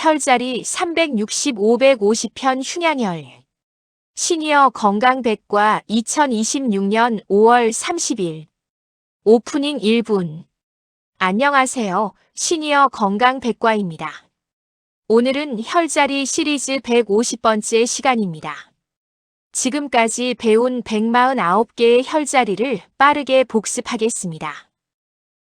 혈자리 360-550편 흉양혈. 시니어 건강백과 2026년 5월 30일. 오프닝 1분. 안녕하세요. 시니어 건강백과입니다. 오늘은 혈자리 시리즈 150번째 시간입니다. 지금까지 배운 149개의 혈자리를 빠르게 복습하겠습니다.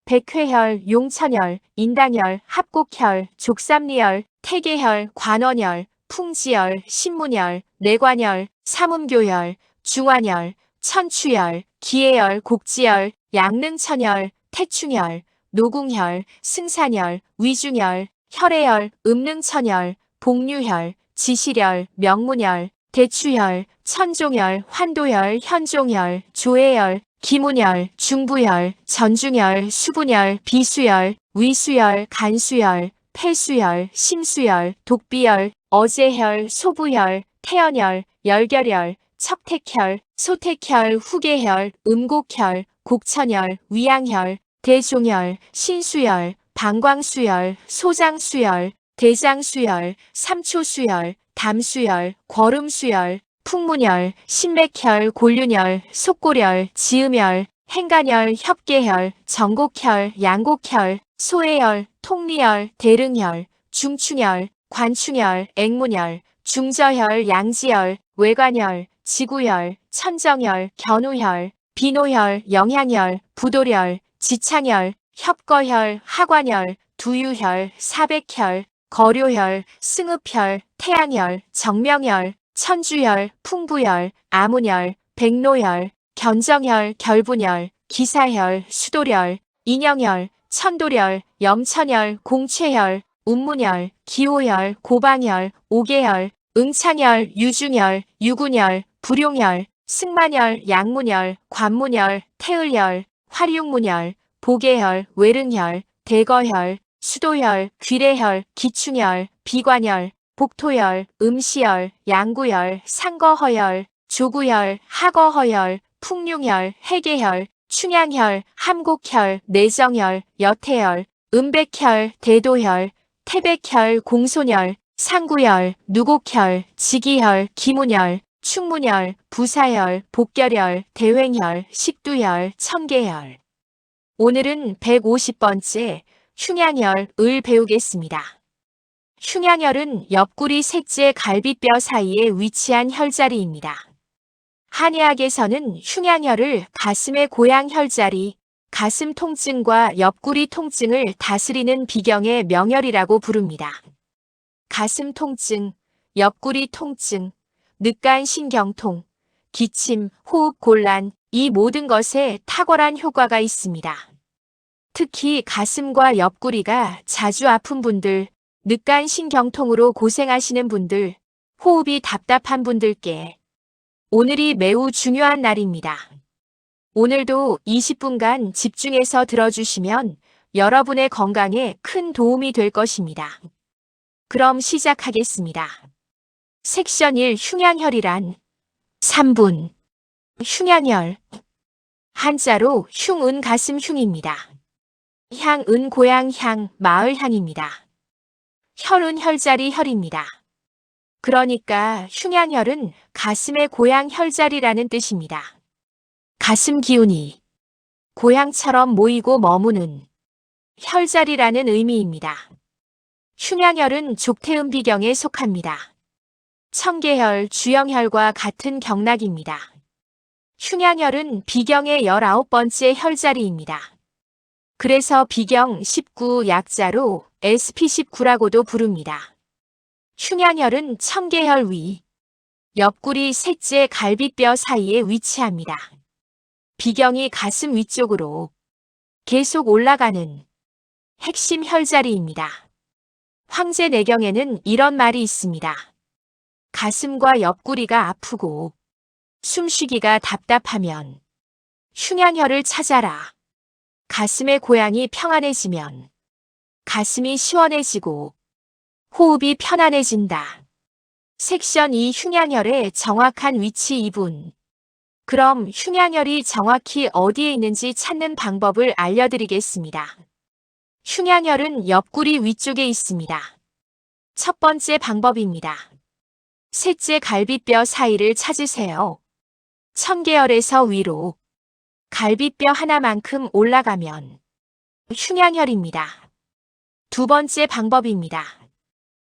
백회혈, 용천혈, 인당혈, 합곡혈, 족삼리혈, 태계혈, 관원혈, 풍지혈, 신문혈, 내관혈, 삼음교혈, 중환혈, 천추혈, 기해혈, 곡지혈, 양릉천혈, 태충혈, 노궁혈, 승산혈, 위중혈, 혈해혈, 음릉천혈, 복류혈, 지실혈, 명문혈, 대추혈, 천종혈, 환도혈, 현종혈, 조해혈, 기문혈, 중부혈, 전중혈, 수분혈, 비수혈, 위수혈, 간수혈, 폐수혈, 심수혈, 독비혈, 어제혈, 소부혈, 태연혈, 열결혈, 척택혈, 소택혈, 후계혈, 음곡혈, 곡천혈, 위양혈, 대종혈, 신수혈, 방광수혈, 소장수혈, 대장수혈, 삼초수혈, 담수혈, 거름수혈, 풍문혈, 신맥혈, 골륜혈, 속골혈, 지음혈, 행간혈, 협계혈, 정곡혈, 양곡혈, 소해혈, 통리혈, 대릉혈, 중충혈, 관충혈, 앵문혈, 중저혈, 양지혈, 외관혈, 지구혈, 천정혈, 견우혈, 비노혈, 영향혈, 부도혈, 지창혈, 협거혈, 하관혈, 두유혈, 사백혈, 거료혈, 승읍혈, 태양혈, 정명혈, 천주혈, 풍부혈, 아문혈, 백노혈, 견정혈, 결분혈, 기사혈, 수도혈, 인형혈, 천도혈, 염천혈, 공최혈, 운문혈, 기호혈, 고방혈, 오계혈, 응창혈, 유중혈, 유군혈, 불용혈, 승만혈, 양문혈, 관문혈, 태을혈, 화룡문혈, 보계혈, 외릉혈, 대거혈, 수도혈, 귀래혈, 기충혈, 비관혈, 복토혈, 음시혈, 양구혈, 상거허혈, 조구혈, 하거허혈, 풍룡혈, 해계혈, 충양혈, 함곡혈, 내정혈, 여태혈, 음백혈, 대도혈, 태백혈, 공소혈, 상구혈, 누곡혈, 지기혈, 기문혈, 충문혈, 부사혈, 복결혈, 대횡혈, 식두혈, 청계혈. 오늘은 150번째 흉양혈을 배우겠습니다. 흉양혈은 옆구리 셋째 갈비뼈 사이에 위치한 혈자리입니다. 한의학에서는 흉양혈을 가슴의 고양 혈자리, 가슴 통증과 옆구리 통증을 다스리는 비경의 명혈이라고 부릅니다. 가슴 통증, 옆구리 통증, 늑간 신경통, 기침, 호흡 곤란, 이 모든 것에 탁월한 효과가 있습니다. 특히 가슴과 옆구리가 자주 아픈 분들, 늑간 신경통으로 고생하시는 분들, 호흡이 답답한 분들께 오늘이 매우 중요한 날입니다. 오늘도 20분간 집중해서 들어주시면 여러분의 건강에 큰 도움이 될 것입니다. 그럼 시작하겠습니다. 섹션 1 흉양혈이란 3분. 흉양혈. 한자로 흉은 가슴 흉입니다. 향은 고향 향, 마을 향입니다. 혈은 혈자리 혈입니다. 그러니까 흉양혈은 가슴의 고향 혈자리라는 뜻입니다. 가슴 기운이 고향처럼 모이고 머무는 혈자리라는 의미입니다. 흉양혈은 족태음비경에 속합니다. 청계혈, 주영혈과 같은 경락입니다. 흉양혈은 비경의 19번째 혈자리입니다. 그래서 비경 19 약자로 SP19라고도 부릅니다. 흉양혈은 청계혈 위, 옆구리 셋째 갈비뼈 사이에 위치합니다. 비경이 가슴 위쪽으로 계속 올라가는 핵심 혈자리입니다. 황제내경에는 이런 말이 있습니다. 가슴과 옆구리가 아프고 숨쉬기가 답답하면 흉양혈을 찾아라. 가슴의 고향이 평안해지면 가슴이 시원해지고 호흡이 편안해진다. 섹션 2 흉양혈의 정확한 위치 2분. 그럼 흉양혈이 정확히 어디에 있는지 찾는 방법을 알려드리겠습니다. 흉양혈은 옆구리 위쪽에 있습니다. 첫 번째 방법입니다. 셋째 갈비뼈 사이를 찾으세요. 청계열에서 위로 갈비뼈 하나만큼 올라가면 흉양혈입니다. 두 번째 방법입니다.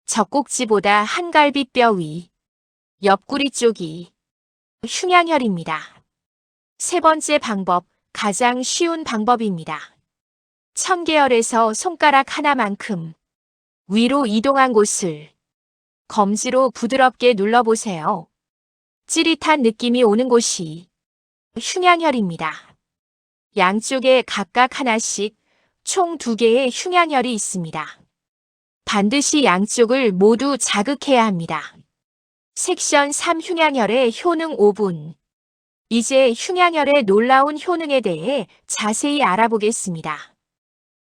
젖꼭지보다 한 갈비뼈 위, 옆구리 쪽이 흉양혈입니다. 세 번째 방법, 가장 쉬운 방법입니다. 청계열에서 손가락 하나만큼 위로 이동한 곳을 검지로 부드럽게 눌러보세요. 찌릿한 느낌이 오는 곳이 흉양혈입니다. 양쪽에 각각 하나씩 총 2개의 흉양혈이 있습니다. 반드시 양쪽을 모두 자극해야 합니다. 섹션 3 흉양혈의 효능 5분. 이제 흉양혈의 놀라운 효능에 대해 자세히 알아보겠습니다.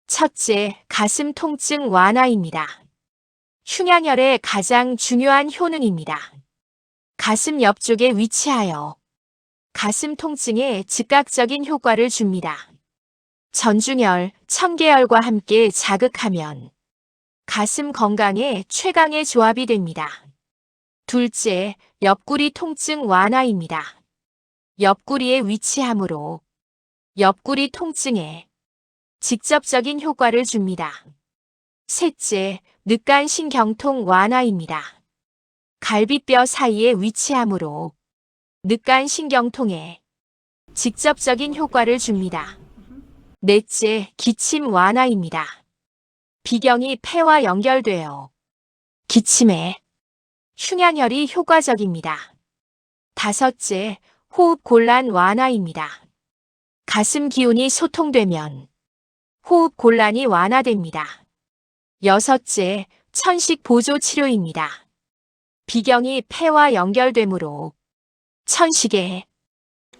첫째, 가슴 통증 완화입니다. 흉양혈의 가장 중요한 효능입니다. 가슴 옆쪽에 위치하여 가슴 통증에 즉각적인 효과를 줍니다. 전중혈, 청계혈과 함께 자극하면 가슴 건강에 최강의 조합이 됩니다. 둘째, 옆구리 통증 완화입니다. 옆구리에 위치하므로 옆구리 통증에 직접적인 효과를 줍니다. 셋째, 늑간신경통 완화입니다. 갈비뼈 사이에 위치하므로 늑간신경통에 직접적인 효과를 줍니다. 넷째, 기침 완화입니다. 비경이 폐와 연결되어 기침에 흉양혈이 효과적입니다. 다섯째, 호흡 곤란 완화입니다. 가슴 기운이 소통되면 호흡 곤란이 완화됩니다. 여섯째, 천식 보조 치료입니다. 비경이 폐와 연결되므로 천식에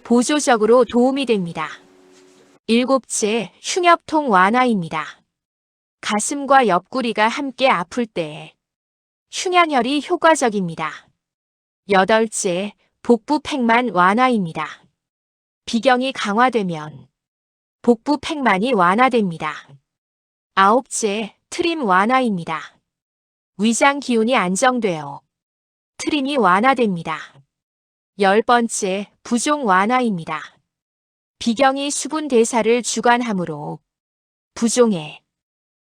보조적으로 도움이 됩니다. 일곱째, 흉엽통 완화입니다. 가슴과 옆구리가 함께 아플 때 흉양혈이 효과적입니다. 여덟째, 복부 팽만 완화입니다. 비경이 강화되면 복부 팽만이 완화됩니다. 아홉째, 트림 완화입니다. 위장 기운이 안정되어 트림이 완화됩니다. 열 번째, 부종 완화입니다. 비경이 수분 대사를 주관하므로 부종에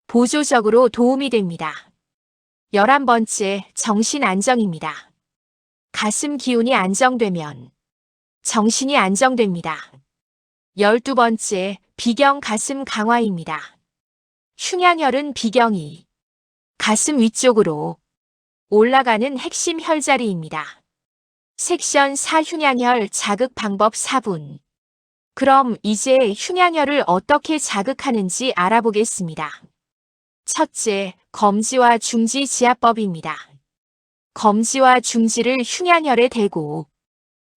보조적으로 도움이 됩니다. 11번째, 정신 안정입니다. 가슴 기운이 안정되면 정신이 안정됩니다. 12번째, 비경 가슴 강화입니다. 흉양혈은 비경이 가슴 위쪽으로 올라가는 핵심 혈자리입니다. 섹션 4 흉양혈 자극 방법 4분. 그럼 이제 흉양혈을 어떻게 자극하는지 알아보겠습니다. 첫째, 검지와 중지 지압법입니다. 검지와 중지를 흉양혈에 대고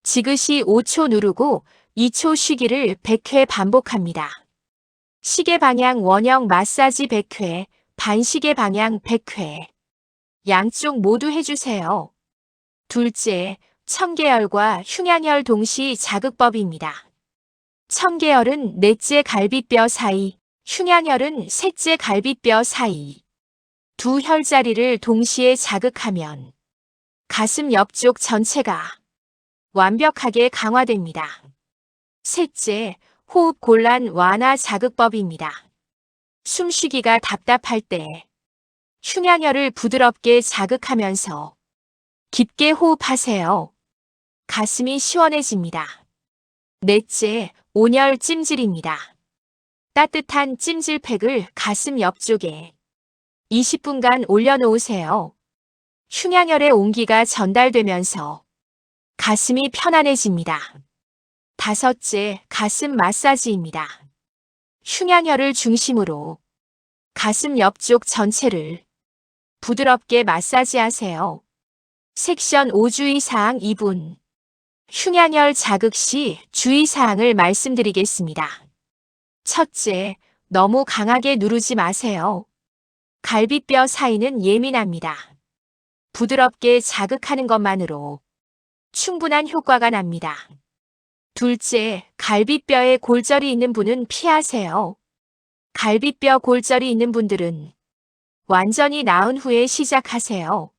지그시 5초 누르고 2초 쉬기를 100회 반복합니다. 시계 방향 원형 마사지 100회, 반시계 방향 100회. 양쪽 모두 해주세요. 둘째, 청계혈과 흉양혈 동시 자극법입니다. 청계혈은 넷째 갈비뼈 사이, 흉양혈은 셋째 갈비뼈 사이. 두 혈자리를 동시에 자극하면 가슴 옆쪽 전체가 완벽하게 강화됩니다. 셋째, 호흡 곤란 완화 자극법입니다. 숨쉬기가 답답할 때 흉양혈을 부드럽게 자극하면서 깊게 호흡하세요. 가슴이 시원해집니다. 넷째, 온열 찜질입니다. 따뜻한 찜질팩을 가슴 옆쪽에 20분간 올려놓으세요. 흉양혈의 온기가 전달되면서 가슴이 편안해집니다. 다섯째, 가슴 마사지입니다. 흉양혈을 중심으로 가슴 옆쪽 전체를 부드럽게 마사지하세요. 섹션 5 주의사항 2분. 흉양혈 자극 시 주의사항을 말씀드리겠습니다. 첫째, 너무 강하게 누르지 마세요. 갈비뼈 사이는 예민합니다. 부드럽게 자극하는 것만으로 충분한 효과가 납니다. 둘째, 갈비뼈에 골절이 있는 분은 피하세요. 갈비뼈 골절이 있는 분들은 완전히 나은 후에 시작하세요.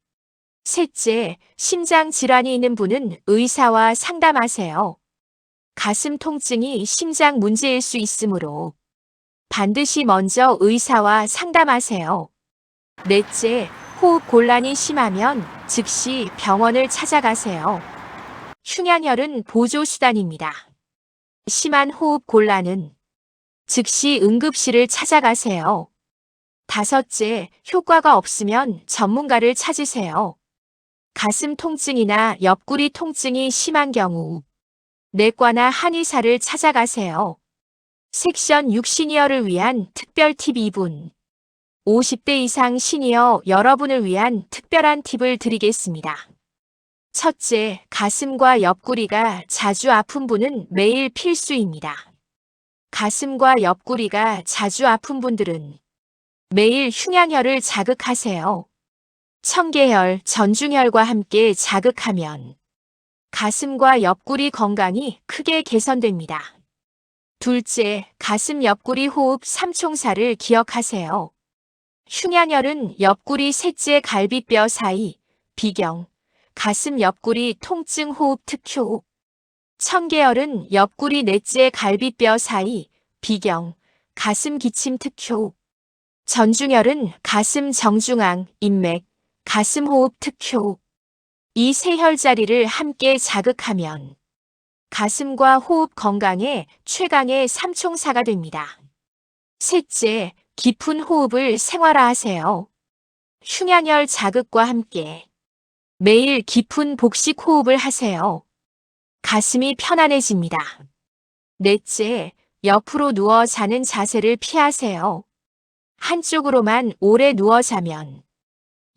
셋째, 심장 질환이 있는 분은 의사와 상담하세요. 가슴 통증이 심장 문제일 수 있으므로 반드시 먼저 의사와 상담하세요. 넷째, 호흡 곤란이 심하면 즉시 병원을 찾아가세요. 흉양혈은 보조수단입니다. 심한 호흡 곤란은 즉시 응급실을 찾아가세요. 다섯째, 효과가 없으면 전문가를 찾으세요. 가슴 통증이나 옆구리 통증이 심한 경우 내과나 한의사를 찾아가세요. 섹션 6 시니어를 위한 특별 팁 2분. 50대 이상 시니어 여러분을 위한 특별한 팁을 드리겠습니다. 첫째, 가슴과 옆구리가 자주 아픈 분은 매일 필수입니다. 가슴과 옆구리가 자주 아픈 분들은 매일 흉양혈을 자극하세요. 청계혈, 전중혈과 함께 자극하면 가슴과 옆구리 건강이 크게 개선됩니다. 둘째, 가슴 옆구리 호흡 3총사를 기억하세요. 흉양혈은 옆구리 셋째 갈비뼈 사이, 비경, 가슴 옆구리 통증 호흡 특효. 청계혈은 옆구리 넷째 갈비뼈 사이, 비경, 가슴 기침 특효. 전중혈은 가슴 정중앙, 인맥, 가슴 호흡 특효. 이 세 혈자리를 함께 자극하면 가슴과 호흡 건강에 최강의 삼총사가 됩니다. 셋째, 깊은 호흡을 생활화하세요. 흉양혈 자극과 함께 매일 깊은 복식 호흡을 하세요. 가슴이 편안해집니다. 넷째, 옆으로 누워 자는 자세를 피하세요. 한쪽으로만 오래 누워 자면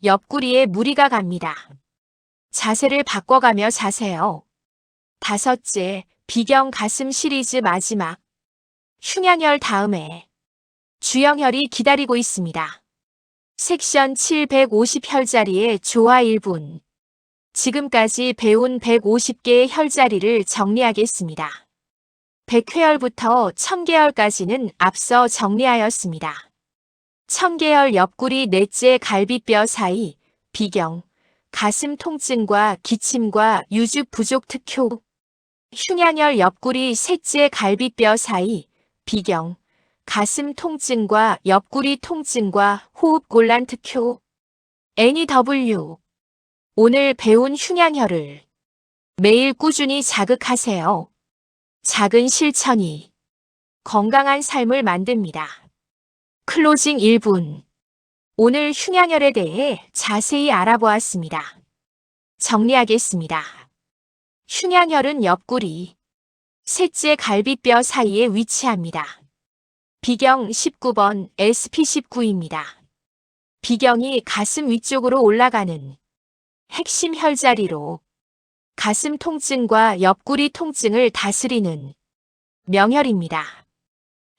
옆구리에 무리가 갑니다. 자세를 바꿔가며 자세요. 다섯째, 비경 가슴 시리즈 마지막. 흉양혈 다음에 주영혈이 기다리고 있습니다. 섹션 750 혈자리의 조화 1분. 지금까지 배운 150개의 혈자리를 정리하겠습니다. 백회혈부터 청계혈까지는 앞서 정리하였습니다. 청계혈 옆구리 넷째 갈비뼈 사이, 비경, 가슴 통증과 기침과 유죽 부족 특효. 흉양혈 옆구리 셋째 갈비뼈 사이, 비경, 가슴 통증과 옆구리 통증과 호흡 곤란 특효. NEW. 오늘 배운 흉양혈을 매일 꾸준히 자극하세요. 작은 실천이 건강한 삶을 만듭니다. 클로징 1분. 오늘 흉양혈에 대해 자세히 알아보았습니다. 정리하겠습니다. 흉양혈은 옆구리 셋째 갈비뼈 사이에 위치합니다. 비경 19번 SP19입니다. 비경이 가슴 위쪽으로 올라가는 핵심 혈자리로 가슴 통증과 옆구리 통증을 다스리는 명혈입니다.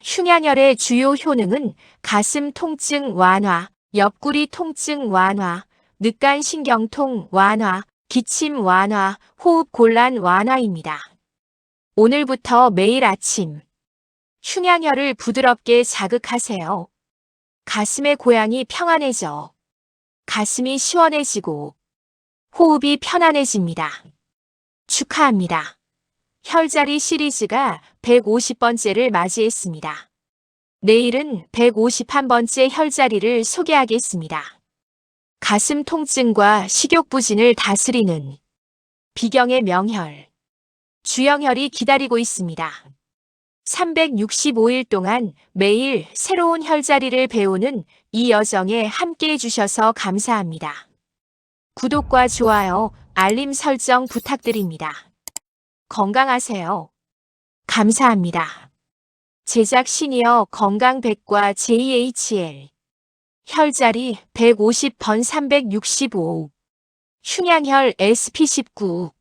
흉양혈의 주요 효능은 가슴 통증 완화, 옆구리 통증 완화, 늑간신경통 완화, 기침 완화, 호흡 곤란 완화입니다. 오늘부터 매일 아침 흉양혈을 부드럽게 자극하세요. 가슴의 고양이 평안해져 가슴이 시원해지고 호흡이 편안해집니다. 축하합니다. 혈자리 시리즈가 150번째를 맞이했습니다. 내일은 151번째 혈자리를 소개하겠습니다. 가슴 통증과 식욕부진을 다스리는 비경의 명혈, 주영혈이 기다리고 있습니다. 365일 동안 매일 새로운 혈자리를 배우는 이 여정에 함께해 주셔서 감사합니다. 구독과 좋아요, 알림 설정 부탁드립니다. 건강하세요. 감사합니다. 제작 시니어 건강백과 JHL 혈자리 150번 365 흉양혈 SP19